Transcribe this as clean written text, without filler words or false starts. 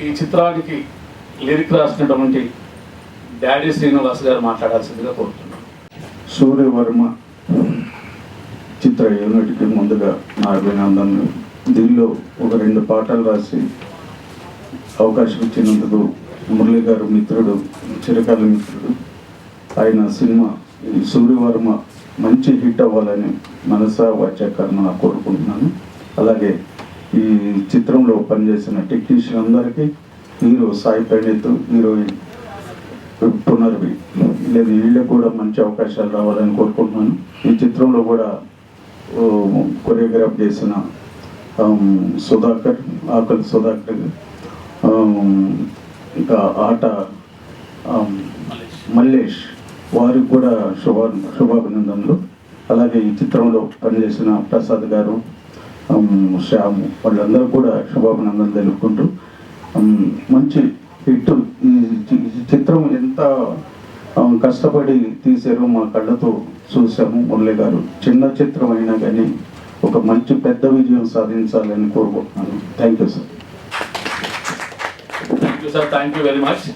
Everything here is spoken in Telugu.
ఈ చిత్రానికి లిరిక్ రాసినటువంటి డాడీ శ్రీనివాస్ గారు మాట్లాడాల్సిందిగా కోరుతున్నాను. సూర్యవర్మ చిత్ర యూనిట్కి ముందుగా నా అభినందనలు. దీనిలో ఒక 2 పాటలు రాసి అవకాశం ఇచ్చినందుకు మురళి గారు మిత్రుడు, చిరకాల మిత్రుడు. ఆయన సినిమా ఈ సూర్యవర్మ మంచి హిట్ అవ్వాలని మనసా వాచ్యాకరణ కోరుకుంటున్నాను. అలాగే ఈ చిత్రంలో పనిచేసిన టెక్నీషియన్ అందరికీ, హీరో సాయి ప్రణీత్, హీరోయిన్ పునర్వి, లేదు వీళ్ళకి కూడా మంచి అవకాశాలు రావాలని కోరుకుంటున్నాను. ఈ చిత్రంలో కూడా కొరియోగ్రాఫ్ చేసిన సుధాకర్, ఆకలి సుధాకర్, ఇంకా ఆట మల్లేష్, వారికి కూడా శుభాభినందనలు. అలాగే ఈ చిత్రంలో పనిచేసిన ప్రసాద్ గారు, శ్యామ్, వాళ్ళందరూ కూడా శుభాభినందనలు తెలుపుకుంటూ మంచి హిట్. ఈ చిత్రం ఎంత కష్టపడి తీశారో మా కళ్ళతో చూసాము. మురళి గారు చిన్న చిత్రం అయినా కానీ ఒక మంచి పెద్ద విజయం సాధించాలని కోరుకుంటున్నాను. Thank you sir. Thank you sir. Thank you very much.